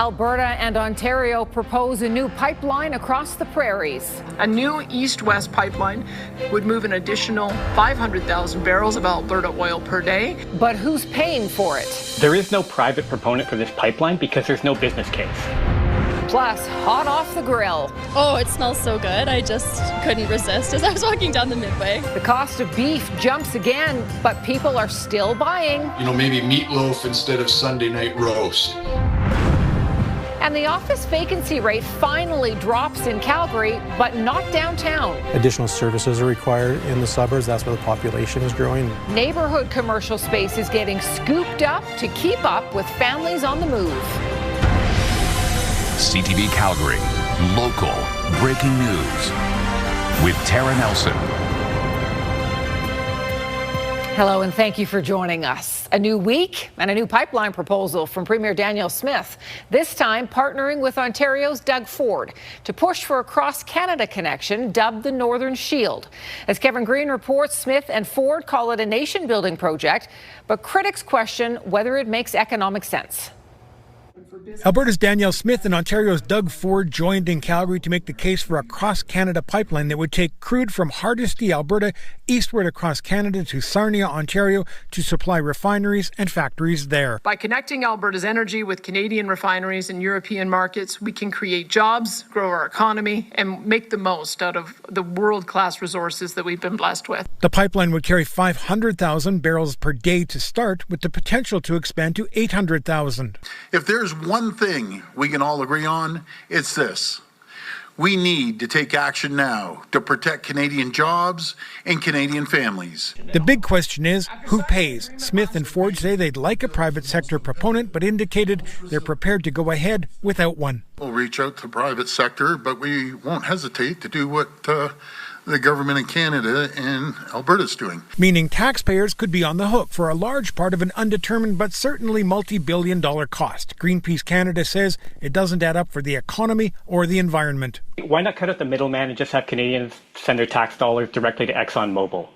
Alberta and Ontario propose a new pipeline across the prairies. A new east-west pipeline would move an additional 500,000 barrels of Alberta oil per day. But who's paying for it? There is no private proponent for this pipeline because there's no business case. Plus, hot off the grill. Oh, it smells so good. I just couldn't resist as I was walking down the midway. The cost of beef jumps again, but people are still buying. Maybe meatloaf instead of Sunday night roast. And the office vacancy rate finally drops in Calgary, but not downtown. Additional services are required in the suburbs. That's where the population is growing. Neighborhood commercial space is getting scooped up to keep up with families on the move. CTV Calgary, local breaking news with Tara Nelson. Hello, and thank you for joining us. A new week and a new pipeline proposal from Premier Danielle Smith, this time partnering with Ontario's Doug Ford to push for a cross-Canada connection dubbed the Northern Shield. As Kevin Green reports, Smith and Ford call it a nation-building project, but critics question whether it makes economic sense. Alberta's Danielle Smith and Ontario's Doug Ford joined in Calgary to make the case for a cross-Canada pipeline that would take crude from Hardisty, Alberta, eastward across Canada to Sarnia, Ontario, to supply refineries and factories there. By connecting Alberta's energy with Canadian refineries and European markets, we can create jobs, grow our economy, and make the most out of the world-class resources that we've been blessed with. The pipeline would carry 500,000 barrels per day to start, with the potential to expand to 800,000. If there's one thing we can all agree on, it's this. We need to take action now to protect Canadian jobs and Canadian families. The big question is, who pays? Smith and Ford say they'd like a private sector proponent, but indicated they're prepared to go ahead without one. We'll reach out to the private sector, but we won't hesitate to do what the government in Canada and Alberta's doing. Meaning taxpayers could be on the hook for a large part of an undetermined but certainly multi-billion-dollar cost. Greenpeace Canada says it doesn't add up for the economy or the environment. Why not cut out the middleman and just have Canadians send their tax dollars directly to ExxonMobil?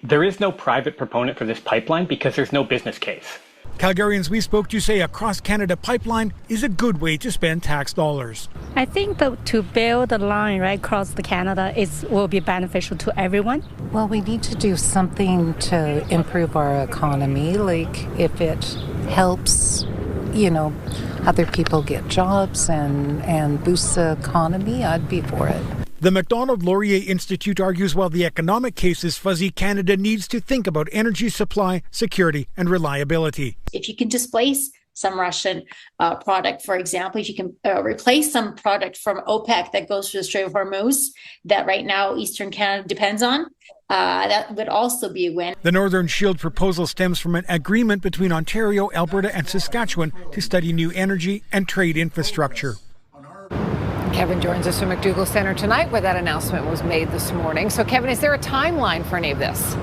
There is no private proponent for this pipeline because there's no business case. Calgarians we spoke to say a cross-Canada pipeline is a good way to spend tax dollars. I think that to build a line right across the Canada will be beneficial to everyone. Well, we need to do something to improve our economy, like if it helps, other people get jobs and boosts the economy, I'd be for it. The Macdonald-Laurier Institute argues while the economic case is fuzzy, Canada needs to think about energy supply, security and reliability. If you can displace some Russian product, for example, if you can replace some product from OPEC that goes through the Strait of Hormuz that right now Eastern Canada depends on, that would also be a win. The Northern Shield proposal stems from an agreement between Ontario, Alberta and Saskatchewan to study new energy and trade infrastructure. Kevin joins us from McDougall Centre tonight where that announcement was made this morning. So, Kevin, is there a timeline for any of this?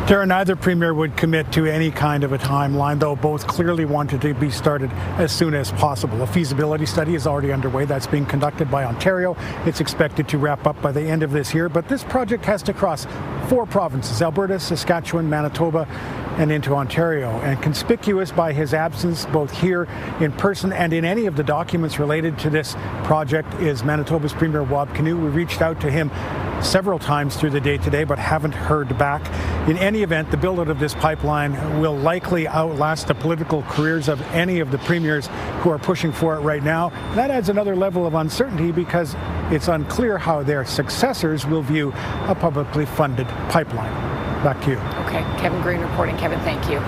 Tara, neither premier would commit to any kind of a timeline, though both clearly wanted to be started as soon as possible. A feasibility study is already underway. That's being conducted by Ontario. It's expected to wrap up by the end of this year. But this project has to cross 4 provinces, Alberta, Saskatchewan, Manitoba, and into Ontario. And conspicuous by his absence, both here in person and in any of the documents related to this project, is Manitoba's Premier Wab Kinew. We reached out to him several times through the day today, but haven't heard back. In any event, the build-out of this pipeline will likely outlast the political careers of any of the premiers who are pushing for it right now. That adds another level of uncertainty because it's unclear how their successors will view a publicly funded pipeline. Back to you. Okay, Kevin Green reporting. Kevin, thank you.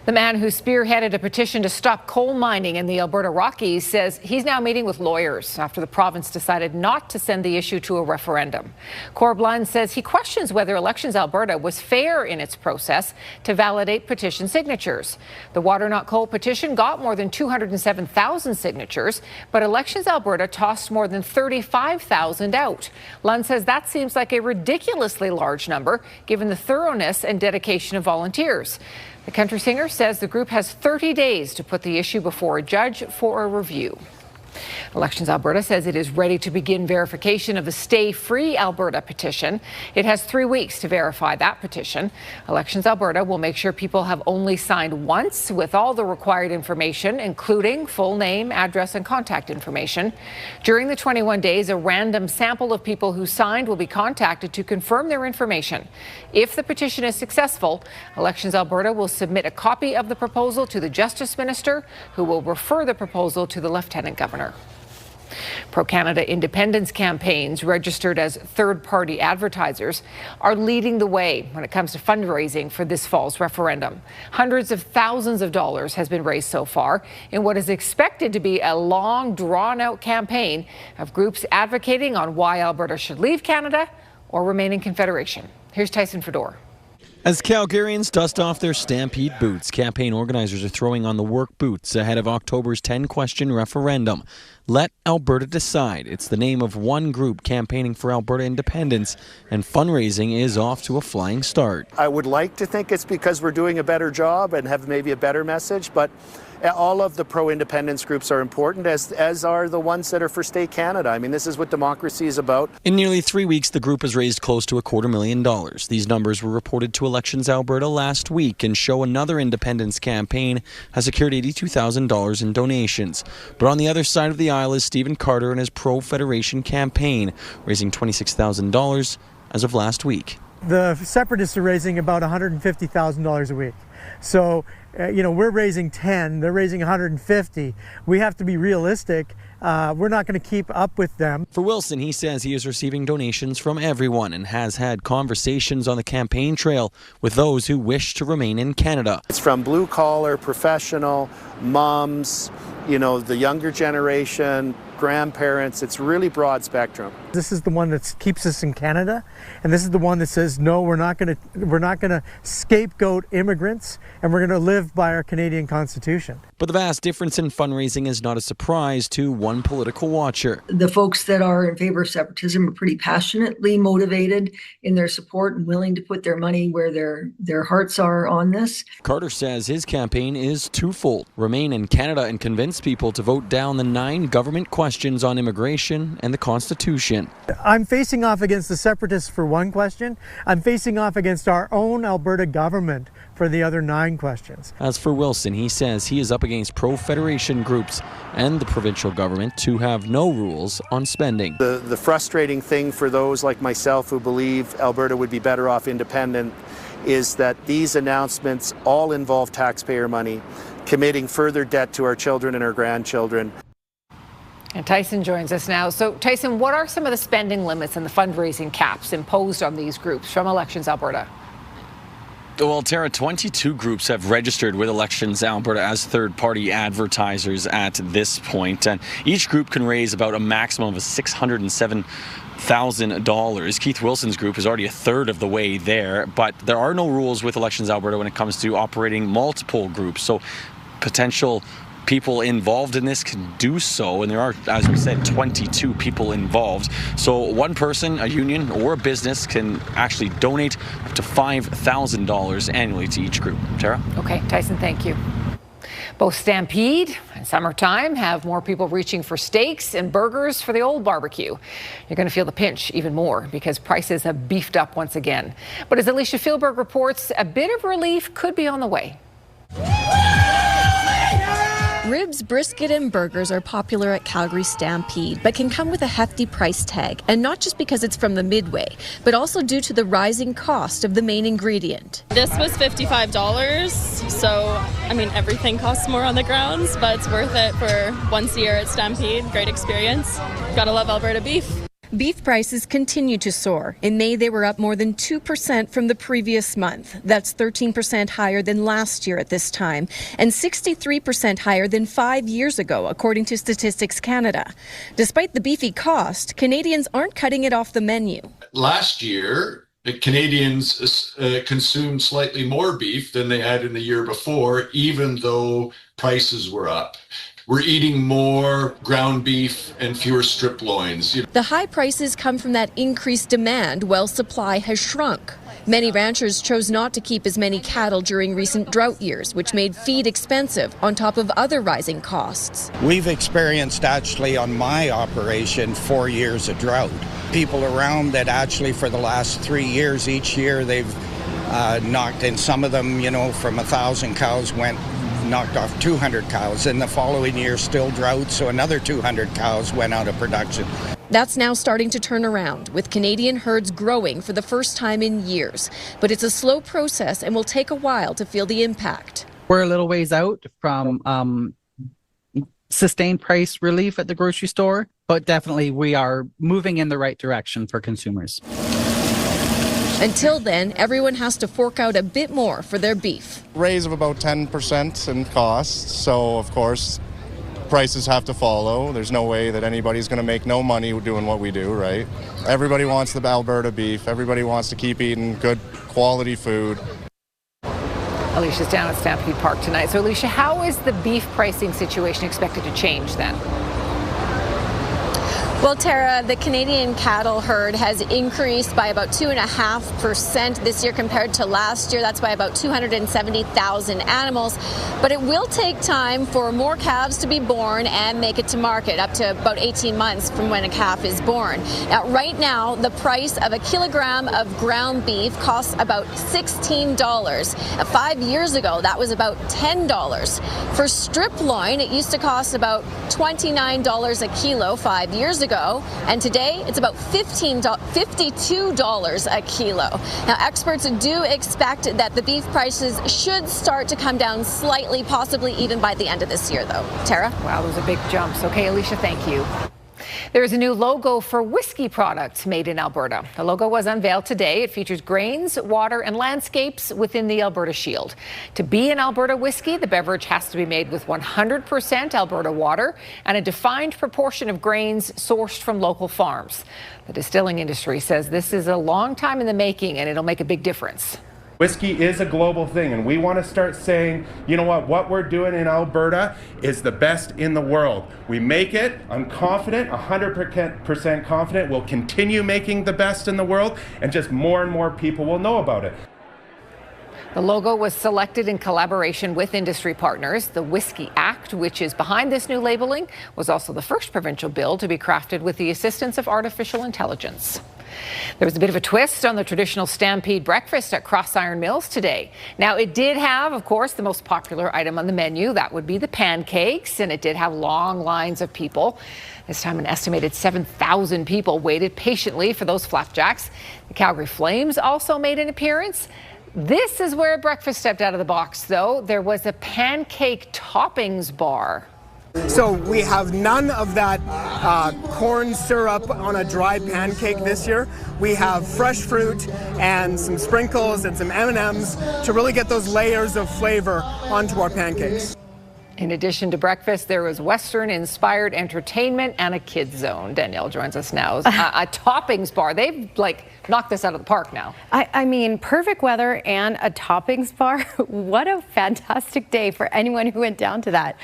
The man who spearheaded a petition to stop coal mining in the Alberta Rockies says he's now meeting with lawyers after the province decided not to send the issue to a referendum. Corbline says he questions whether Elections Alberta was fair in its process to validate petition signatures. The Water Not Coal petition got more than 207,000 signatures, but Elections Alberta tossed more than 35,000 out. Lund says that seems like a ridiculously large number given the thoroughness and dedication of volunteers. The country singer says the group has 30 days to put the issue before a judge for a review. Elections Alberta says it is ready to begin verification of the Stay Free Alberta petition. It has 3 weeks to verify that petition. Elections Alberta will make sure people have only signed once with all the required information, including full name, address, and contact information. During the 21 days, a random sample of people who signed will be contacted to confirm their information. If the petition is successful, Elections Alberta will submit a copy of the proposal to the Justice Minister, who will refer the proposal to the Lieutenant Governor. Pro-Canada independence campaigns registered as third-party advertisers are leading the way when it comes to fundraising for this fall's referendum. Hundreds of thousands of dollars has been raised so far in what is expected to be a long, drawn-out campaign of groups advocating on why Alberta should leave Canada or remain in Confederation. Here's Tyson Fedor. As Calgarians dust off their Stampede boots, campaign organizers are throwing on the work boots ahead of October's 10-question referendum. Let Alberta Decide. It's the name of one group campaigning for Alberta independence, and fundraising is off to a flying start. I would like to think it's because we're doing a better job and have maybe a better message, but all of the pro-independence groups are important, as are the ones that are for Stay Canada. I mean, this is what democracy is about. In nearly 3 weeks, the group has raised close to $250,000. These numbers were reported to Elections Alberta last week and show another independence campaign has secured $82,000 in donations. But on the other side of the aisle is Stephen Carter and his pro-Federation campaign, raising $26,000 as of last week. The Separatists are raising about $150,000 a week. So, we're raising 10, they're raising 150. We have to be realistic. We're not going to keep up with them. For Wilson, he says he is receiving donations from everyone and has had conversations on the campaign trail with those who wish to remain in Canada. It's from blue collar, professional, moms, the younger generation, grandparents. It's really broad spectrum. This is the one that keeps us in Canada, and this is the one that says no, we're not going to scapegoat immigrants, and we're going to live by our Canadian Constitution. But the vast difference in fundraising is not a surprise to one political watcher. The folks that are in favor of separatism are pretty passionately motivated in their support and willing to put their money where their hearts are on this. Carter says his campaign is twofold: remain in Canada and convince people to vote down the 9 government questions on immigration and the Constitution. I'm facing off against the separatists for one question. I'm facing off against our own Alberta government for the other 9 questions. As for Wilson, he says he is up against pro-Federation groups and the provincial government to have no rules on spending. The frustrating thing for those like myself who believe Alberta would be better off independent is that these announcements all involve taxpayer money, committing further debt to our children and our grandchildren. And Tyson joins us now. So, Tyson, what are some of the spending limits and the fundraising caps imposed on these groups from Elections Alberta? Well, Tara, 22 groups have registered with Elections Alberta as third-party advertisers at this point, and each group can raise about a maximum of $607,000. Keith Wilson's group is already a third of the way there, but there are no rules with Elections Alberta when it comes to operating multiple groups, so potential people involved in this can do so, and there are, as we said, 22 people involved. So one person, a union, or a business can actually donate up to $5,000 annually to each group. Tara? Okay, Tyson, thank you. Both Stampede and Summertime have more people reaching for steaks and burgers for the old barbecue. You're going to feel the pinch even more because prices have beefed up once again. But as Alicia Philberg reports, a bit of relief could be on the way. Ribs, brisket, and burgers are popular at Calgary Stampede, but can come with a hefty price tag. And not just because it's from the Midway, but also due to the rising cost of the main ingredient. This was $55, so, everything costs more on the grounds, but it's worth it for once a year at Stampede. Great experience. Gotta love Alberta beef. Beef prices continue to soar. In May, they were up more than 2% from the previous month. That's 13% higher than last year at this time, and 63% higher than 5 years ago, according to Statistics Canada. Despite the beefy cost, Canadians aren't cutting it off the menu. Last year, the Canadians consumed slightly more beef than they had in the year before, even though prices were up. We're eating more ground beef and fewer strip loins. The high prices come from that increased demand while supply has shrunk. Many ranchers chose not to keep as many cattle during recent drought years, which made feed expensive on top of other rising costs. We've experienced actually on my operation 4 years of drought. People around that actually for the last 3 years, each year they've knocked in. Some of them, from 1,000 cows knocked off 200 cows. In the following year, still drought, so another 200 cows went out of production. That's now starting to turn around, with Canadian herds growing for the first time in years. But it's a slow process and will take a while to feel the impact. We're a little ways out from sustained price relief at the grocery store, but definitely we are moving in the right direction for consumers. Until then, everyone has to fork out a bit more for their beef. Raise of about 10% in costs, so of course prices have to follow. There's no way that anybody's going to make no money doing what we do, right? Everybody wants the Alberta beef. Everybody wants to keep eating good quality food. Alicia's down at Stampede Park tonight. So Alicia, how is the beef pricing situation expected to change then? Well, Tara, the Canadian cattle herd has increased by about 2.5% this year compared to last year. That's by about 270,000 animals. But it will take time for more calves to be born and make it to market, up to about 18 months from when a calf is born. Now, right now, the price of a kilogram of ground beef costs about $16. 5 years ago, that was about $10. For strip loin, it used to cost about $29 a kilo 5 years ago. And today it's about $52 a kilo. Now, experts do expect that the beef prices should start to come down slightly, possibly even by the end of this year, though. Tara? Wow, those are big jumps. Okay, Alicia, thank you. There is a new logo for whiskey products made in Alberta. The logo was unveiled today. It features grains, water, and landscapes within the Alberta Shield. To be an Alberta whiskey, the beverage has to be made with 100% Alberta water and a defined proportion of grains sourced from local farms. The distilling industry says this is a long time in the making and it'll make a big difference. Whiskey is a global thing, and we want to start saying, you know what we're doing in Alberta is the best in the world. We make it, I'm confident, 100% confident, we'll continue making the best in the world, and just more and more people will know about it. The logo was selected in collaboration with industry partners. The Whiskey Act, which is behind this new labeling, was also the first provincial bill to be crafted with the assistance of artificial intelligence. There was a bit of a twist on the traditional Stampede breakfast at Cross Iron Mills today. Now, it did have, of course, the most popular item on the menu. That would be the pancakes, and it did have long lines of people. This time, an estimated 7,000 people waited patiently for those flapjacks. The Calgary Flames also made an appearance. This is where breakfast stepped out of the box, though. There was a pancake toppings bar. So we have none of that corn syrup on a dry pancake this year. We have fresh fruit and some sprinkles and some M&Ms to really get those layers of flavor onto our pancakes. In addition to breakfast, there was Western-inspired entertainment and a kids zone. Danielle joins us now. A toppings bar. They've knocked this out of the park now. I mean, perfect weather and a toppings bar. What a fantastic day for anyone who went down to that.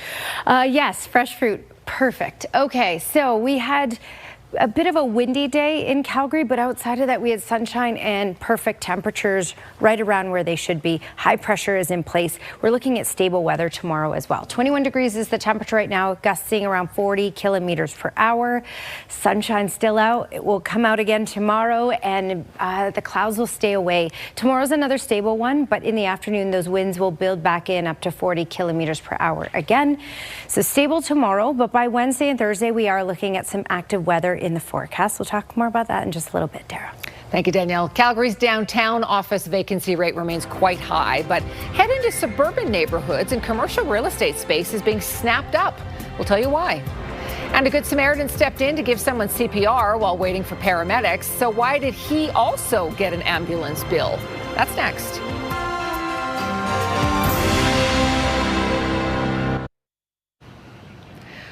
Yes, fresh fruit. Perfect. Okay, so we had a bit of a windy day in Calgary, but outside of that, we had sunshine and perfect temperatures right around where they should be. High pressure is in place. We're looking at stable weather tomorrow as well. 21 degrees is the temperature right now, gusting around 40 kilometers per hour. Sunshine still out. It will come out again tomorrow, and the clouds will stay away. Tomorrow's another stable one, but in the afternoon, those winds will build back in up to 40 kilometers per hour again. So stable tomorrow, but by Wednesday and Thursday, we are looking at some active weather in the forecast. We'll talk more about that in just a little bit, Dara. Thank you, Danielle. Calgary's downtown office vacancy rate remains quite high, but head into suburban neighborhoods and commercial real estate space is being snapped up. We'll tell you why. And a Good Samaritan stepped in to give someone CPR while waiting for paramedics. So why did he also get an ambulance bill? That's next.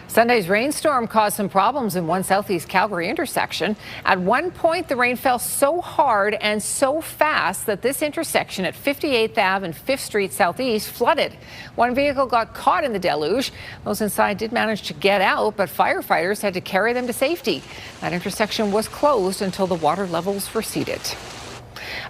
Sunday's rainstorm caused some problems in one southeast Calgary intersection. At one point, the rain fell so hard and so fast that this intersection at 58th Ave and 5th Street Southeast flooded. One vehicle got caught in the deluge. Those inside did manage to get out, but firefighters had to carry them to safety. That intersection was closed until the water levels receded.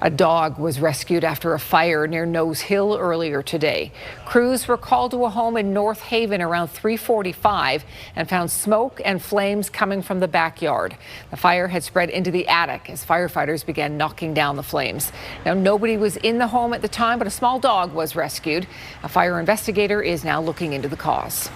A dog was rescued after a fire near Nose Hill earlier today. Crews were called to a home in North Haven around 3:45 and found smoke and flames coming from the backyard. The fire had spread into the attic as firefighters began knocking down the flames. Now, nobody was in the home at the time, but a small dog was rescued. A fire investigator is now looking into the cause.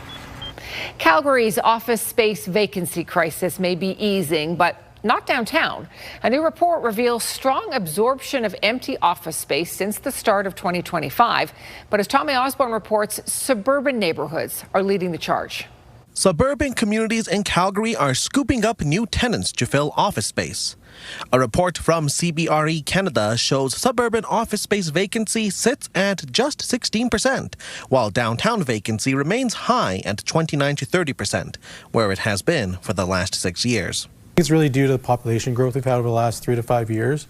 Calgary's office space vacancy crisis may be easing, but not downtown. A new report reveals strong absorption of empty office space since the start of 2025. But as Tommy Osborne reports, suburban neighborhoods are leading the charge. Suburban communities in Calgary are scooping up new tenants to fill office space. A report from CBRE Canada shows suburban office space vacancy sits at just 16%, while downtown vacancy remains high at 29 to 30%, where it has been for the last 6 years. It's really due to the population growth we've had over the last 3 to 5 years.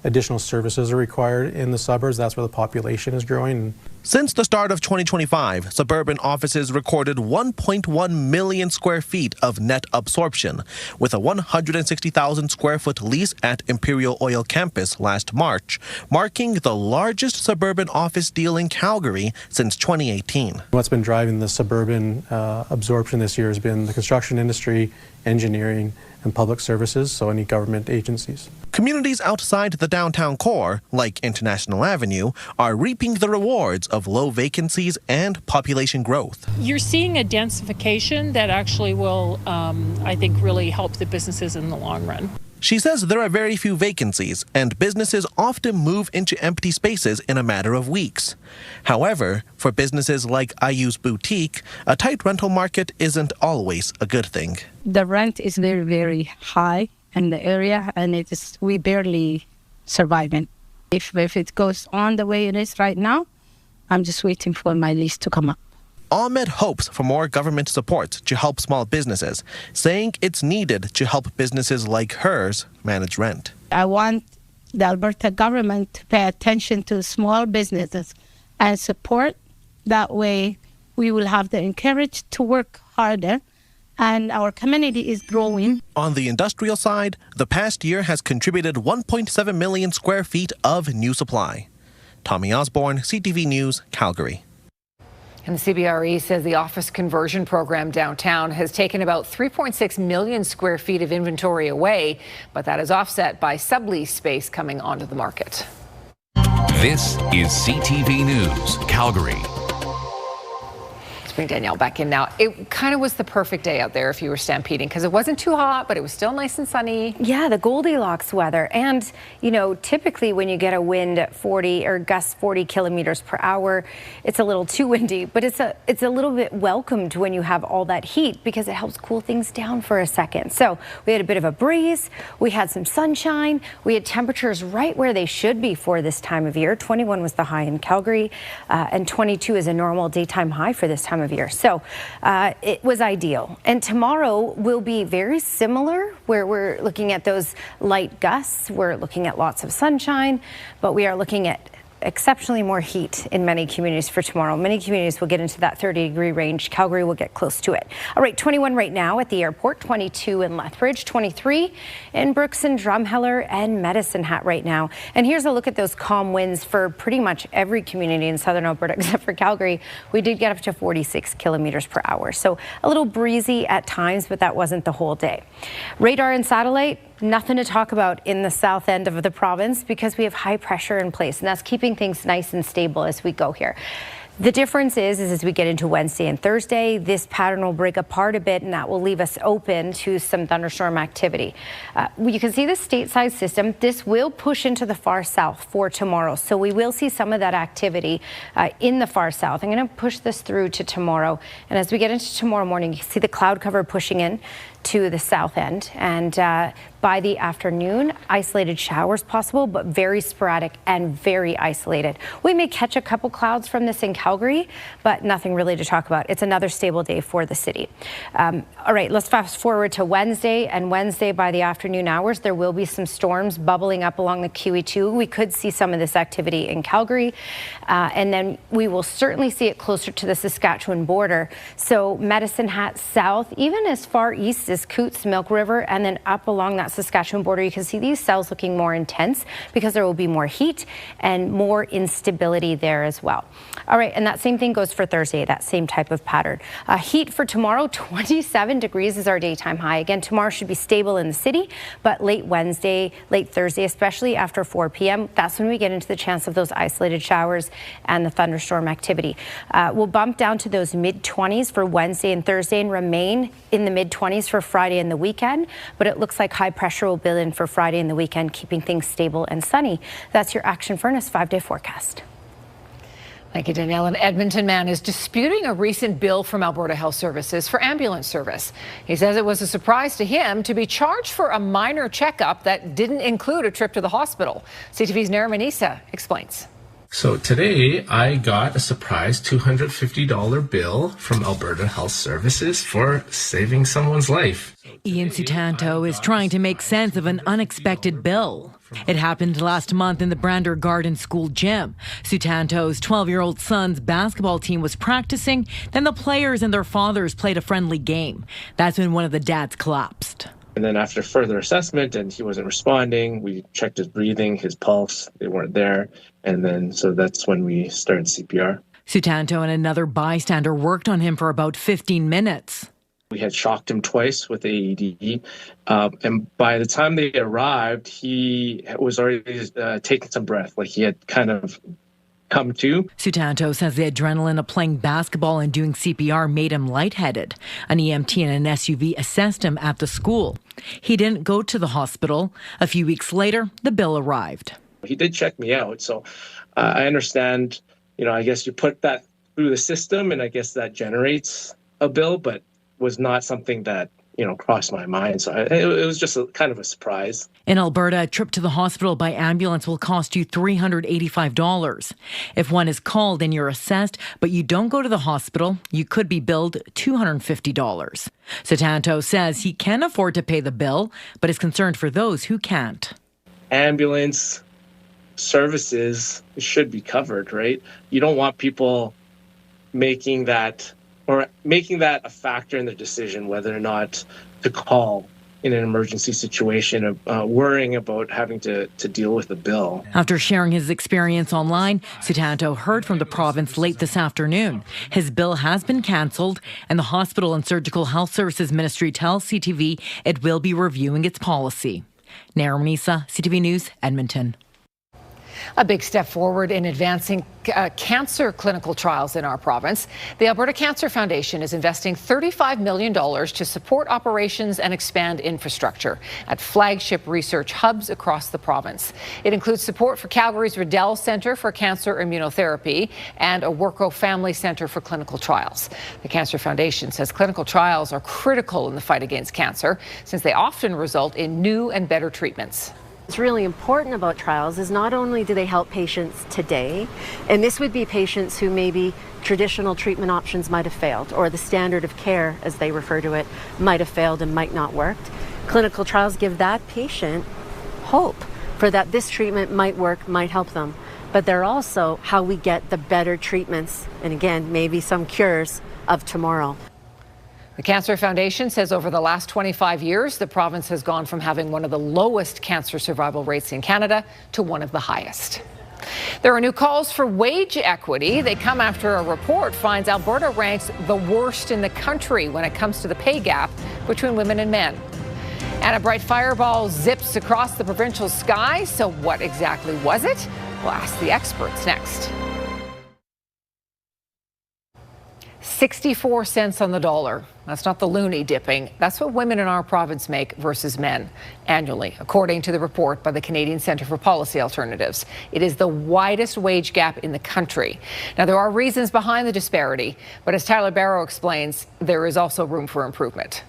Additional services are required in the suburbs. That's where the population is growing. Since the start of 2025, suburban offices recorded 1.1 million square feet of net absorption, with a 160,000 square foot lease at Imperial Oil Campus last March, marking the largest suburban office deal in Calgary since 2018. What's been driving the suburban absorption this year has been the construction industry, engineering, and public services, so any government agencies. Communities outside the downtown core, like International Avenue, are reaping the rewards of low vacancies and population growth. You're seeing a densification that actually will, I think, really help the businesses in the long run. She says there are very few vacancies, and businesses often move into empty spaces in a matter of weeks. However, for businesses like IU's Boutique, a tight rental market isn't always a good thing. The rent is very, very high in the area, and we barely surviving. If it goes on the way it is right now, I'm just waiting for my lease to come up. Ahmed hopes for more government support to help small businesses, saying it's needed to help businesses like hers manage rent. I want the Alberta government to pay attention to small businesses and support. That way we will have the encourage to work harder, and our community is growing. On the industrial side, the past year has contributed 1.7 million square feet of new supply. Tommy Osborne, CTV News, Calgary. And the CBRE says the office conversion program downtown has taken about 3.6 million square feet of inventory away, but that is offset by sublease space coming onto the market. This is CTV News, Calgary. Let's bring Danielle back in now. It kind of was the perfect day out there if you were stampeding because it wasn't too hot, but it was still nice and sunny. Yeah, the Goldilocks weather. And, you know, typically when you get a wind at 40 or gust 40 kilometers per hour, it's a little too windy, but it's a little bit welcomed when you have all that heat because it helps cool things down for a second. So we had a bit of a breeze. We had some sunshine. We had temperatures right where they should be for this time of year. 21 was the high in Calgary, and 22 is a normal daytime high for this time of year. So it was ideal. And tomorrow will be very similar, where we're looking at those light gusts. We're looking at lots of sunshine, but we are looking at exceptionally more heat in many communities for tomorrow. Many communities will get into that 30-degree range. Calgary will get close to it. All right, 21 right now at the airport, 22 in Lethbridge, 23 in Brooks and Drumheller and Medicine Hat right now. And here's a look at those calm winds for pretty much every community in southern Alberta except for Calgary. We did get up to 46 kilometers per hour. So a little breezy at times, but that wasn't the whole day. Radar and satellite, nothing to talk about in the south end of the province because we have high pressure in place, and that's keeping things nice and stable as we go here. The difference is as we get into Wednesday and Thursday, this pattern will break apart a bit, and that will leave us open to some thunderstorm activity. You can see the stateside system. This will push into the far south for tomorrow, so we will see some of that activity in the far south. I'm going to push this through to tomorrow, and as we get into tomorrow morning, you see the cloud cover pushing in to the south end, and by the afternoon, isolated showers possible, but very sporadic and very isolated. We may catch a couple clouds from this in Calgary, but nothing really to talk about. It's another stable day for the city. All right, let's fast forward to Wednesday, and Wednesday by the afternoon hours, there will be some storms bubbling up along the QE2. We could see some of this activity in Calgary, and then we will certainly see it closer to the Saskatchewan border. So Medicine Hat south, even as far east is Coots, Milk River, and then up along that Saskatchewan border, you can see these cells looking more intense because there will be more heat and more instability there as well. All right, and that same thing goes for Thursday, that same type of pattern. Heat for tomorrow, 27 degrees is our daytime high. Again, tomorrow should be stable in the city, but late Wednesday, late Thursday, especially after 4 p.m., that's when we get into the chance of those isolated showers and the thunderstorm activity. We'll bump down to those mid-20s for Wednesday and Thursday and remain in the mid-20s for Friday and the weekend, but it looks like high pressure will build in for Friday and the weekend, keeping things stable and sunny. That's your Action Furnace 5-day forecast. Thank you, Danielle. An Edmonton man is disputing a recent bill from Alberta Health Services for ambulance service. He says it was a surprise to him to be charged for a minor checkup that didn't include a trip to the hospital. CTV's Naramanisa explains. So today I got a surprise $250 bill from Alberta Health Services for saving someone's life. Ian Sutanto is trying to make sense of an unexpected bill. It happened last month in the Brander Garden School gym. Sutanto's 12-year-old son's basketball team was practicing, then the players and their fathers played a friendly game. That's when one of the dads collapsed. And then after further assessment and he wasn't responding, we checked his breathing, his pulse, they weren't there. And then so that's when we started CPR. Sutanto and another bystander worked on him for about 15 minutes. We had shocked him twice with AED. And by the time they arrived, he was already taking some breath, like he had kind of come to. Sutanto says the adrenaline of playing basketball and doing CPR made him lightheaded. An EMT and an SUV assessed him at the school. He didn't go to the hospital. A few weeks later, the bill arrived. He did check me out. So I understand, I guess you put that through the system and I guess that generates a bill, but was not something that, crossed my mind. So it was just kind of a surprise. In Alberta, a trip to the hospital by ambulance will cost you $385. If one is called and you're assessed, but you don't go to the hospital, you could be billed $250. Sutanto says he can afford to pay the bill, but is concerned for those who can't. Ambulance services should be covered, right? You don't want people making that a factor in the decision whether or not to call in an emergency situation, worrying about having to deal with the bill. After sharing his experience online, Sutanto heard from the province late this afternoon. His bill has been cancelled, and the Hospital and Surgical Health Services Ministry tells CTV it will be reviewing its policy. Naramanisa, CTV News, Edmonton. A big step forward in advancing cancer clinical trials in our province. The Alberta Cancer Foundation is investing $35 million to support operations and expand infrastructure at flagship research hubs across the province. It includes support for Calgary's Rodeo Centre for Cancer Immunotherapy and a Worco Family Centre for Clinical Trials. The Cancer Foundation says clinical trials are critical in the fight against cancer since they often result in new and better treatments. What's really important about trials is not only do they help patients today, and this would be patients who maybe traditional treatment options might have failed, or the standard of care, as they refer to it, might have failed and might not work. Clinical trials give that patient hope for that this treatment might work, might help them. But they're also how we get the better treatments, and again, maybe some cures of tomorrow. The Cancer Foundation says over the last 25 years, the province has gone from having one of the lowest cancer survival rates in Canada to one of the highest. There are new calls for wage equity. They come after a report finds Alberta ranks the worst in the country when it comes to the pay gap between women and men. And a bright fireball zips across the provincial sky. So what exactly was it? We'll ask the experts next. 64 cents on the dollar. That's not the loony dipping. That's what women in our province make versus men annually, according to the report by the Canadian Centre for Policy Alternatives. It is the widest wage gap in the country. Now, there are reasons behind the disparity, but as Tyler Barrow explains, there is also room for improvement.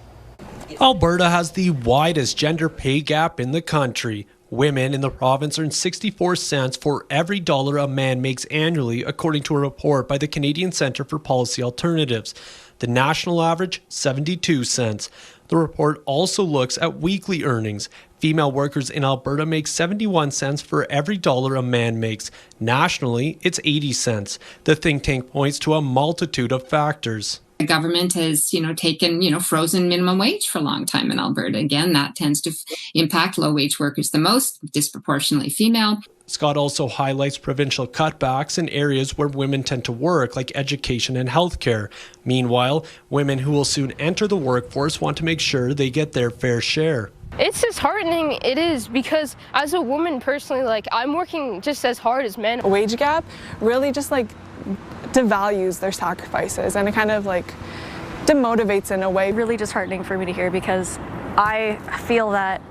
Alberta has the widest gender pay gap in the country. Women in the province earn 64 cents for every dollar a man makes annually, according to a report by the Canadian Centre for Policy Alternatives. The national average, 72 cents. The report also looks at weekly earnings. Female workers in Alberta make 71 cents for every dollar a man makes. Nationally, it's 80 cents. The think tank points to a multitude of factors. The government has, taken, frozen minimum wage for a long time in Alberta. Again, that tends to impact low-wage workers the most, disproportionately female. Scott also highlights provincial cutbacks in areas where women tend to work, like education and healthcare. Meanwhile, women who will soon enter the workforce want to make sure they get their fair share. It's disheartening, it is, because as a woman personally, I'm working just as hard as men. A wage gap really just devalues their sacrifices, and it kind of demotivates in a way. Really disheartening for me to hear, because I feel that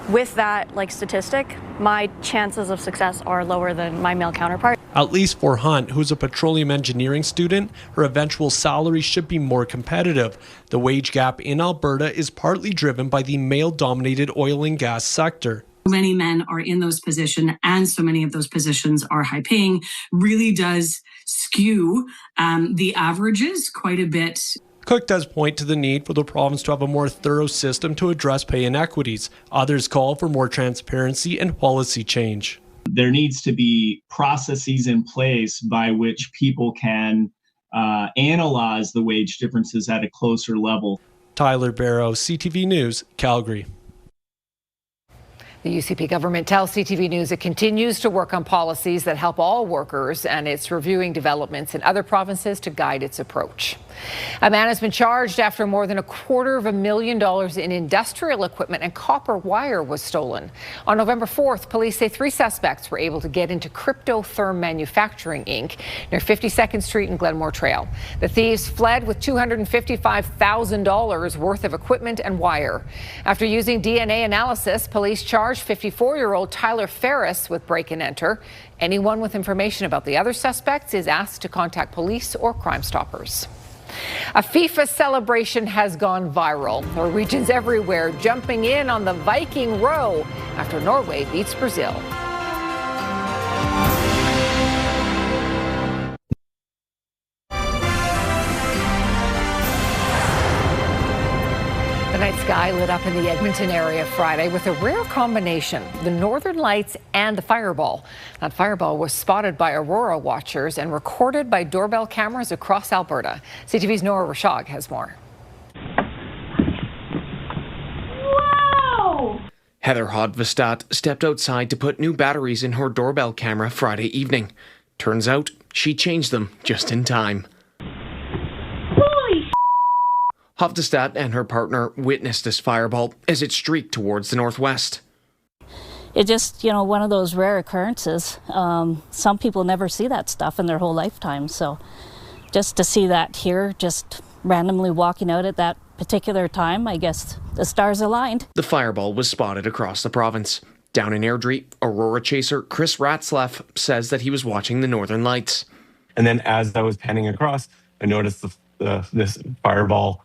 with that statistic, my chances of success are lower than my male counterpart. At least for Hunt, who's a petroleum engineering student, her eventual salary should be more competitive. The wage gap in Alberta is partly driven by the male-dominated oil and gas sector. Many men are in those positions, and so many of those positions are high-paying, really does skew the averages quite a bit. Cook does point to the need for the province to have a more thorough system to address pay inequities. Others call for more transparency and policy change. There needs to be processes in place by which people can analyze the wage differences at a closer level. Tyler Barrow, CTV News, Calgary. The UCP government tells CTV News it continues to work on policies that help all workers, and it's reviewing developments in other provinces to guide its approach. A man has been charged after more than $250,000 in industrial equipment and copper wire was stolen. On November 4th, police say 3 suspects were able to get into Cryptotherm Manufacturing Inc. near 52nd Street and Glenmore Trail. The thieves fled with $255,000 worth of equipment and wire. After using DNA analysis, police charged 54-year-old Tyler Ferris with break and enter. Anyone with information about the other suspects is asked to contact police or Crime Stoppers. A FIFA celebration has gone viral. Norwegians everywhere jumping in on the Viking row after Norway beats Brazil. The night sky lit up in the Edmonton area Friday with a rare combination, the Northern Lights and the fireball. That fireball was spotted by Aurora watchers and recorded by doorbell cameras across Alberta. CTV's Nora Rashog has more. Wow! Heather Hodvestad stepped outside to put new batteries in her doorbell camera Friday evening. Turns out she changed them just in time. Hodvestad and her partner witnessed this fireball as it streaked towards the northwest. It's just, one of those rare occurrences. Some people never see that stuff in their whole lifetime. So just to see that here, just randomly walking out at that particular time, I guess the stars aligned. The fireball was spotted across the province. Down in Airdrie, Aurora chaser Chris Ratzlaff says that he was watching the Northern Lights. And then as I was panning across, I noticed this fireball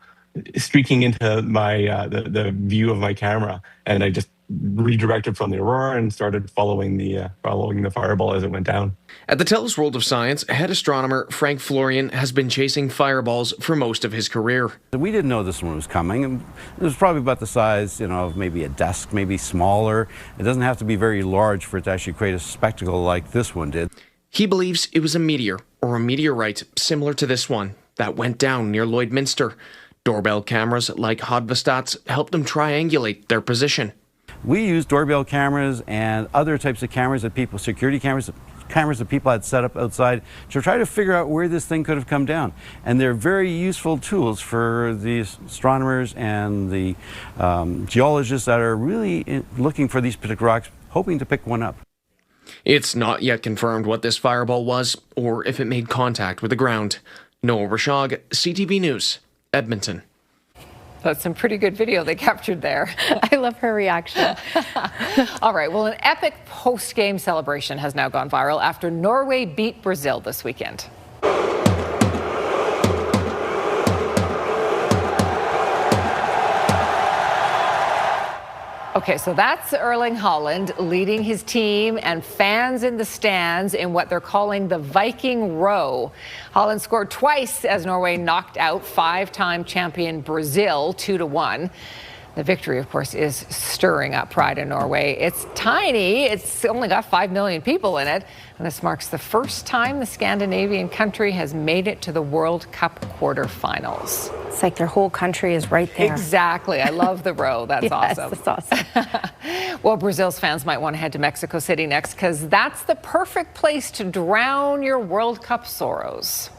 streaking into my the view of my camera, and I just redirected from the Aurora and started following the fireball as it went down. At the TELUS World of Science, head astronomer Frank Florian has been chasing fireballs for most of his career. We didn't know this one was coming. It was probably about the size, of maybe a desk, maybe smaller. It doesn't have to be very large for it to actually create a spectacle like this one did. He believes it was a meteor or a meteorite similar to this one that went down near Lloydminster. Doorbell cameras like Hodvestad's help them triangulate their position. We use doorbell cameras and other types of cameras that security cameras that people had set up outside to try to figure out where this thing could have come down. And they're very useful tools for the astronomers and the geologists that are really looking for these particular rocks, hoping to pick one up. It's not yet confirmed what this fireball was or if it made contact with the ground. Noah Rashog, CTV News, Edmonton. That's some pretty good video they captured there. I love her reaction. All right, well, an epic post-game celebration has now gone viral after Norway beat Brazil this weekend. Okay, so that's Erling Haaland leading his team and fans in the stands in what they're calling the Viking row. Haaland scored twice as Norway knocked out 5-time champion Brazil 2-1. The victory, of course, is stirring up pride in Norway. It's tiny. It's only got 5 million people in it. And this marks the first time the Scandinavian country has made it to the World Cup quarterfinals. It's like their whole country is right there. Exactly. I love the row. That's yes, awesome. That's awesome. Well, Brazil's fans might want to head to Mexico City next because that's the perfect place to drown your World Cup sorrows.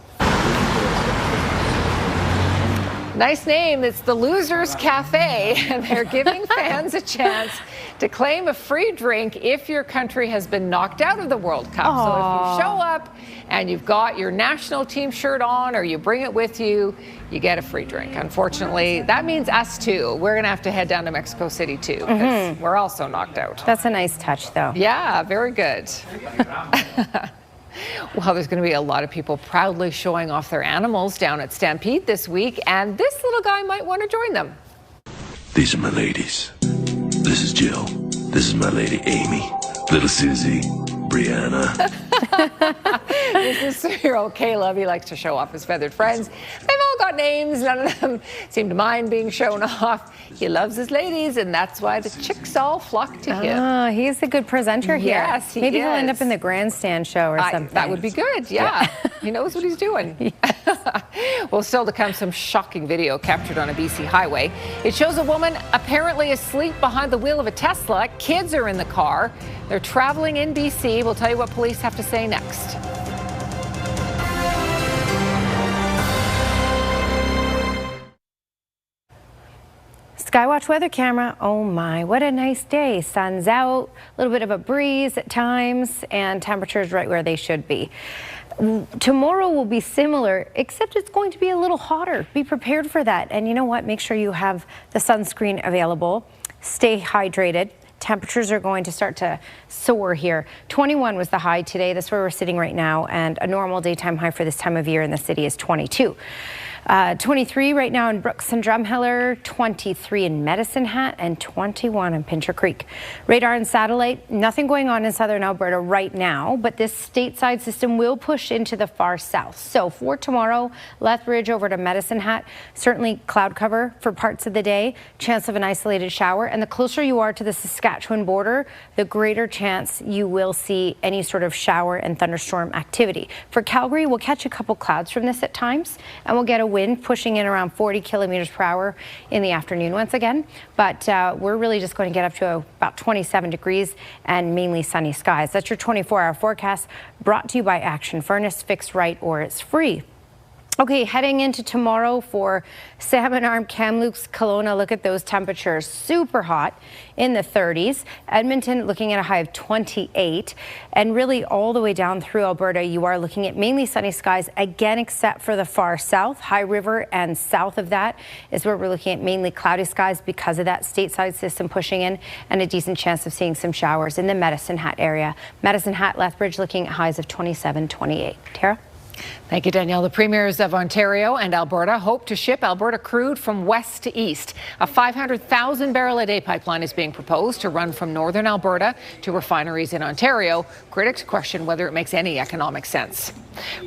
Nice name. It's the Losers Cafe, and they're giving fans a chance to claim a free drink if your country has been knocked out of the World Cup. Aww. So if you show up and you've got your national team shirt on or you bring it with you, you get a free drink. Unfortunately, that means us too. We're going to have to head down to Mexico City too because we're also knocked out. That's a nice touch, though. Yeah, very good. Well, there's going to be a lot of people proudly showing off their animals down at Stampede this week, and this little guy might want to join them. These are my ladies. This is Jill. This is my lady Amy. Little Susie. Brianna. This is 3-year-old Caleb. He likes to show off his feathered friends. They've all got names. None of them seem to mind being shown off. He loves his ladies, and that's why the chicks all flock to him. He's a good presenter here. Yes, Maybe he'll end up in the grandstand show or something. That would be good, yeah. He knows what he's doing. Well, still to come, some shocking video captured on a BC highway. It shows a woman apparently asleep behind the wheel of a Tesla. Kids are in the car. They're traveling in BC. We'll tell you what police have to say next. Skywatch weather camera. Oh my, what a nice day. Sun's out, a little bit of a breeze at times, and temperatures right where they should be. Tomorrow will be similar, except it's going to be a little hotter. Be prepared for that. And you know what? Make sure you have the sunscreen available. Stay hydrated. Temperatures are going to start to soar here. 21 was the high today. That's where we're sitting right now. And a normal daytime high for this time of year in the city is 22. 23 right now in Brooks and Drumheller, 23 in Medicine Hat, and 21 in Pincher Creek. Radar and satellite, nothing going on in southern Alberta right now, but this stateside system will push into the far south. So for tomorrow, Lethbridge over to Medicine Hat, certainly cloud cover for parts of the day, chance of an isolated shower, and the closer you are to the Saskatchewan border, the greater chance you will see any sort of shower and thunderstorm activity. For Calgary, we'll catch a couple clouds from this at times, and we'll get a wind pushing in around 40 kilometers per hour in the afternoon once again. But we're really just going to get up to about 27 degrees and mainly sunny skies. That's your 24-hour forecast brought to you by Action Furnace. Fix right or it's free. Okay, heading into tomorrow for Salmon Arm, Kamloops, Kelowna. Look at those temperatures. Super hot in the 30s. Edmonton looking at a high of 28. And really all the way down through Alberta, you are looking at mainly sunny skies again, except for the far south. High River and south of that is where we're looking at mainly cloudy skies because of that stateside system pushing in, and a decent chance of seeing some showers in the Medicine Hat area. Medicine Hat, Lethbridge looking at highs of 27, 28. Tara? Thank you, Danielle. The premiers of Ontario and Alberta hope to ship Alberta crude from west to east. A 500,000 barrel a day pipeline is being proposed to run from northern Alberta to refineries in Ontario. Critics question whether it makes any economic sense.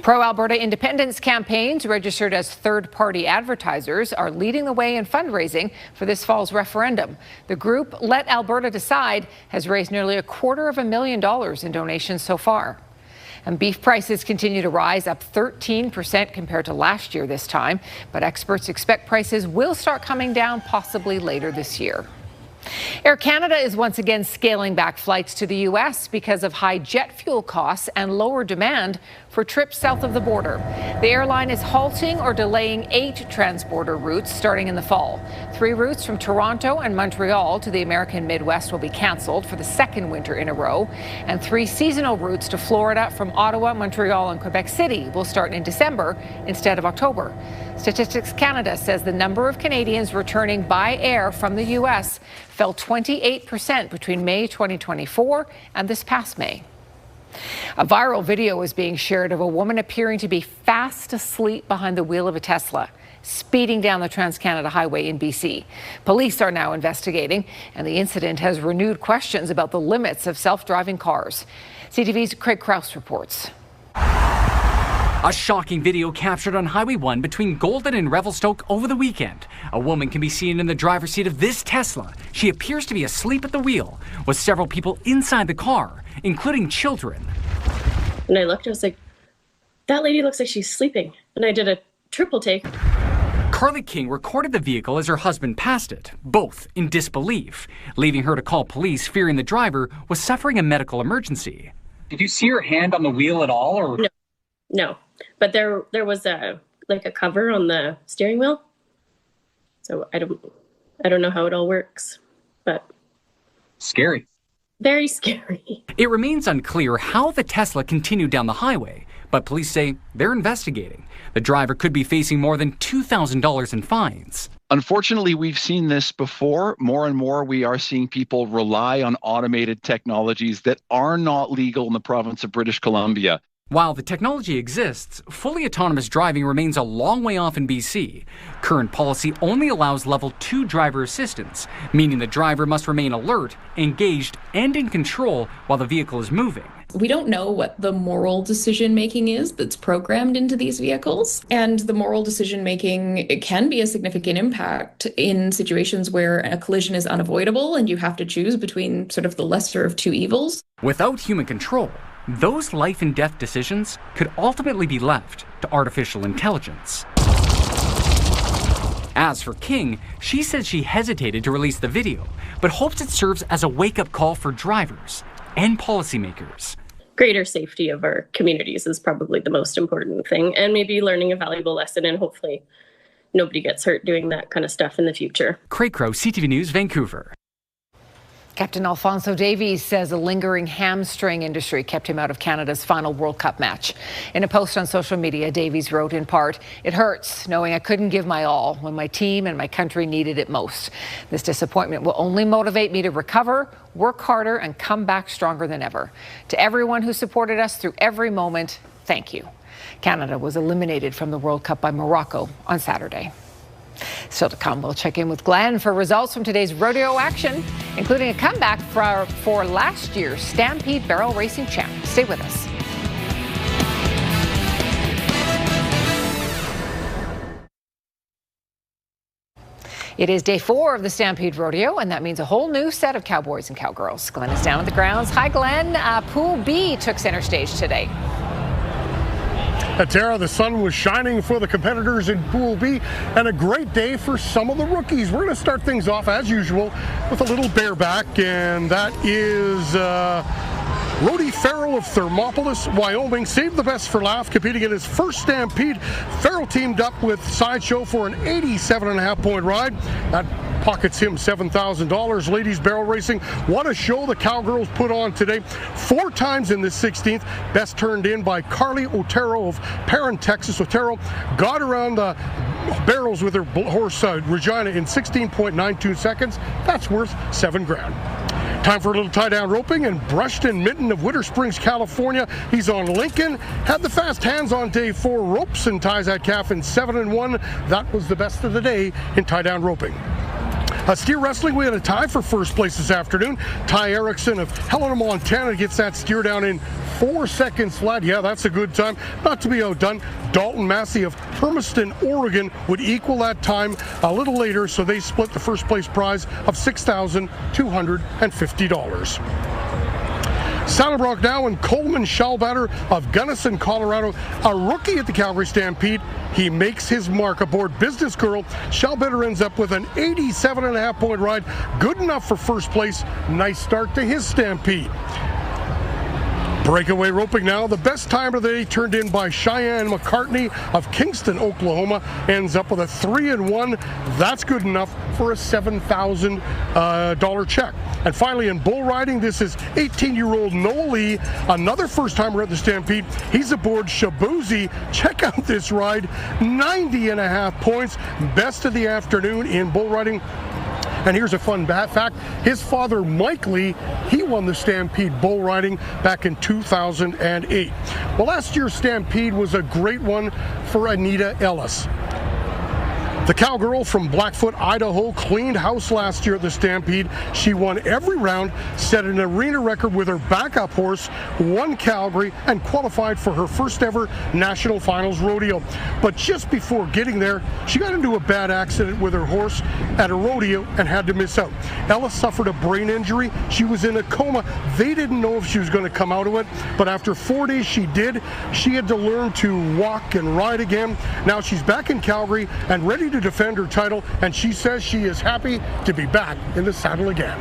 Pro-Alberta independence campaigns registered as third-party advertisers are leading the way in fundraising for this fall's referendum. The group Let Alberta Decide has raised nearly $250,000 in donations so far. And beef prices continue to rise, up 13% compared to last year this time. But experts expect prices will start coming down possibly later this year. Air Canada is once again scaling back flights to the U.S. because of high jet fuel costs and lower demand for trips south of the border. The airline is halting or delaying 8 transborder routes starting in the fall. 3 routes from Toronto and Montreal to the American Midwest will be canceled for the second winter in a row. And 3 seasonal routes to Florida from Ottawa, Montreal, and Quebec City will start in December instead of October. Statistics Canada says the number of Canadians returning by air from the U.S. fell 28% between May 2024 and this past May. A viral video is being shared of a woman appearing to be fast asleep behind the wheel of a Tesla, speeding down the Trans-Canada Highway in BC. Police are now investigating, and the incident has renewed questions about the limits of self-driving cars. CTV's Craig Krause reports. A shocking video captured on Highway 1 between Golden and Revelstoke over the weekend. A woman can be seen in the driver's seat of this Tesla. She appears to be asleep at the wheel, with several people inside the car, including children. And I looked, I was like, that lady looks like she's sleeping. And I did a triple take. Carly King recorded the vehicle as her husband passed it, both in disbelief, leaving her to call police, fearing the driver was suffering a medical emergency. Did you see her hand on the wheel at all? Or No. But there was a cover on the steering wheel. So I don't know how it all works, but scary. Very scary. It remains unclear how the Tesla continued down the highway, but police say they're investigating. The driver could be facing more than $2,000 in fines. Unfortunately, we've seen this before. More and more, we are seeing people rely on automated technologies that are not legal in the province of British Columbia. While the technology exists, fully autonomous driving remains a long way off in BC. Current policy only allows level 2 driver assistance, meaning the driver must remain alert, engaged, and in control while the vehicle is moving. We don't know what the moral decision-making is that's programmed into these vehicles. And the moral decision-making, it can be a significant impact in situations where a collision is unavoidable and you have to choose between sort of the lesser of two evils. Without human control, those life and death decisions could ultimately be left to artificial intelligence. As for King, she says she hesitated to release the video, but hopes it serves as a wake-up call for drivers and policymakers. Greater safety of our communities is probably the most important thing, and maybe learning a valuable lesson, and hopefully nobody gets hurt doing that kind of stuff in the future. Craig Crow, CTV News, Vancouver. Captain Alfonso Davies says a lingering hamstring injury kept him out of Canada's final World Cup match. In a post on social media, Davies wrote in part, "It hurts knowing I couldn't give my all when my team and my country needed it most. This disappointment will only motivate me to recover, work harder, and come back stronger than ever. To everyone who supported us through every moment, thank you." Canada was eliminated from the World Cup by Morocco on Saturday. Still to come, we'll check in with Glenn for results from today's rodeo action, including a comeback for last year's Stampede barrel racing champ. Stay with us. It is day 4 of the Stampede Rodeo, and that means a whole new set of cowboys and cowgirls. Glenn is down at the grounds. Hi, Glenn. Pool B took center stage today. Tara, the sun was shining for the competitors in Pool B, and a great day for some of the rookies. We're going to start things off, as usual, with a little bareback, and that is Rody Farrell of Thermopolis, Wyoming. Saved the best for last, competing in his first Stampede. Farrell teamed up with Sideshow for an 87.5-point ride. That pockets him $7,000. Ladies barrel racing, what a show the Cowgirls put on today. 4 times in the 16th. Best turned in by Carly Otero of Perrin, Texas. Otero got around the barrels with her horse Regina in 16.92 seconds. That's worth $7,000. Time for a little tie-down roping, and Brushton Minton of Winter Springs, California. He's on Lincoln. Had the fast hands on day 4 ropes and ties that calf in 7-1. That was the best of the day in tie-down roping. Steer wrestling, we had a tie for first place this afternoon. Ty Erickson of Helena, Montana gets that steer down in 4 seconds flat. Yeah, that's a good time. Not to be outdone, Dalton Massey of Hermiston, Oregon would equal that time a little later, so they split the first place prize of $6,250. Saddlebrook now, and Coleman Schallbatter of Gunnison, Colorado, a rookie at the Calgary Stampede. He makes his mark aboard Business Girl. Schallbatter ends up with an 87.5-point ride. Good enough for first place. Nice start to his Stampede. Breakaway roping now. The best time of the day turned in by Cheyenne McCartney of Kingston, Oklahoma. Ends up with a 3-1. That's good enough for a $7,000 check. And finally, in bull riding, this is 18-year-old Noah Lee, another first-timer at the Stampede. He's aboard Shabuzi. Check out this ride, 90.5 points. Best of the afternoon in bull riding. And here's a fun fact. His father, Mike Lee, he won the Stampede bull riding back in 2008. Well, last year's Stampede was a great one for Anita Ellis. The cowgirl from Blackfoot, Idaho, cleaned house last year at the Stampede. She won every round, set an arena record with her backup horse, won Calgary, and qualified for her first ever national finals rodeo. But just before getting there, she got into a bad accident with her horse at a rodeo and had to miss out. Ella suffered a brain injury. She was in a coma. They didn't know if she was going to come out of it, but after 4 days she did. She had to learn to walk and ride again. Now she's back in Calgary and ready to defend her title, and she says she is happy to be back in the saddle again.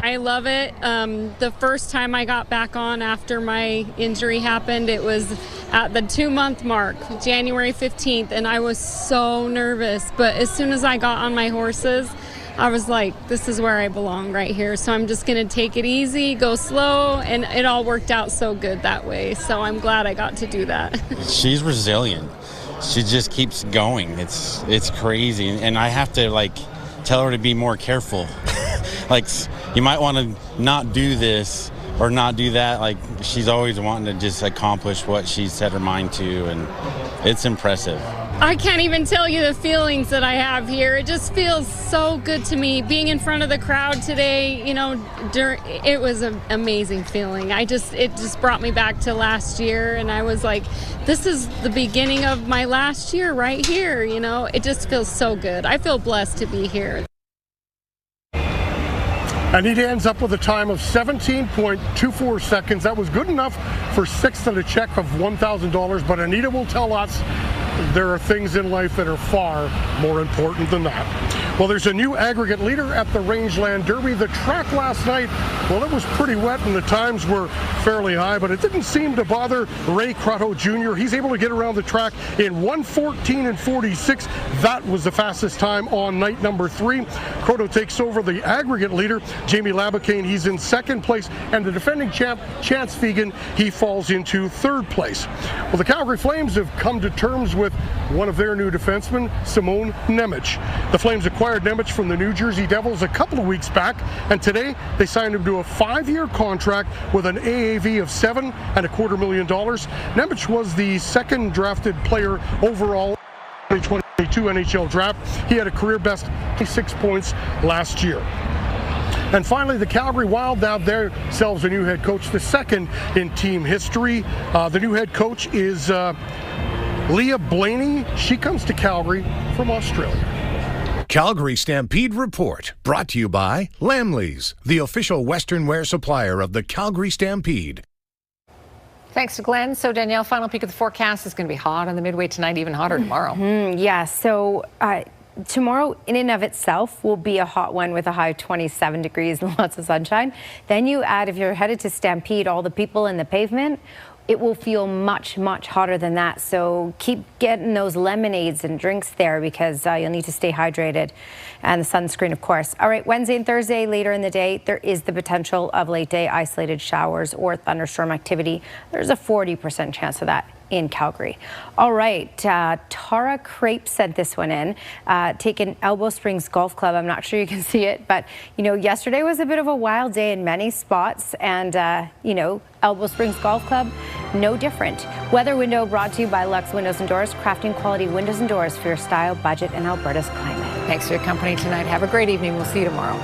I love it. The first time I got back on after my injury happened, it was at the 2-month mark, January 15th, and I was so nervous. But as soon as I got on my horses, I was like, this is where I belong right here. So I'm just going to take it easy, go slow, and it all worked out so good that way. So I'm glad I got to do that. She's resilient. She just keeps going. It's crazy, and I have to tell her to be more careful. You might want to not do this or not do that. She's always wanting to just accomplish what she set her mind to, and it's impressive. I can't even tell you the feelings that I have here. It just feels so good to me. Being in front of the crowd today, it was an amazing feeling. It just brought me back to last year, and I was like, this is the beginning of my last year right here, It just feels so good. I feel blessed to be here. Anita ends up with a time of 17.24 seconds. That was good enough for sixth and a check of $1,000, but Anita will tell us there are things in life that are far more important than that. Well, there's a new aggregate leader at the Rangeland Derby. The track last night, well, it was pretty wet and the times were fairly high, but it didn't seem to bother Ray Crotto Jr. He's able to get around the track in 1:14:46. That was the fastest time on night number 3. Crotto takes over the aggregate leader, Jamie Labacane. He's in second place, and the defending champ, Chance Fegan, he falls into third place. Well, the Calgary Flames have come to terms with one of their new defensemen, Simone Nemec. The Flames acquired Nemec from the New Jersey Devils a couple of weeks back, and today they signed him to a 5-year contract with an AAV of $7.25 million. Nemec was the second drafted player overall in the 2022 NHL draft. He had a career best 6 points last year. And finally, the Calgary Wild have themselves a new head coach, the second in team history. The new head coach is Leah Blaney. She comes to Calgary from Australia. Calgary Stampede Report, brought to you by Lamley's, the official Western wear supplier of the Calgary Stampede. Thanks to Glenn. So Danielle, final peek of the forecast is going to be hot on the Midway tonight, even hotter tomorrow. Yeah, so tomorrow in and of itself will be a hot one with a high of 27 degrees and lots of sunshine. Then you add, if you're headed to Stampede, all the people in the pavement, it will feel much, much hotter than that. So keep getting those lemonades and drinks there because you'll need to stay hydrated, and the sunscreen, of course. All right, Wednesday and Thursday later in the day, there is the potential of late day isolated showers or thunderstorm activity. There's a 40% chance of that in Calgary. All right, Tara Crape sent this one in, taken Elbow Springs Golf Club. I'm not sure you can see it, but yesterday was a bit of a wild day in many spots, and Elbow Springs Golf Club, no different. Weather window brought to you by Lux Windows and Doors, crafting quality windows and doors for your style, budget, and Alberta's climate. Thanks for your company tonight. Have a great evening. We'll see you tomorrow.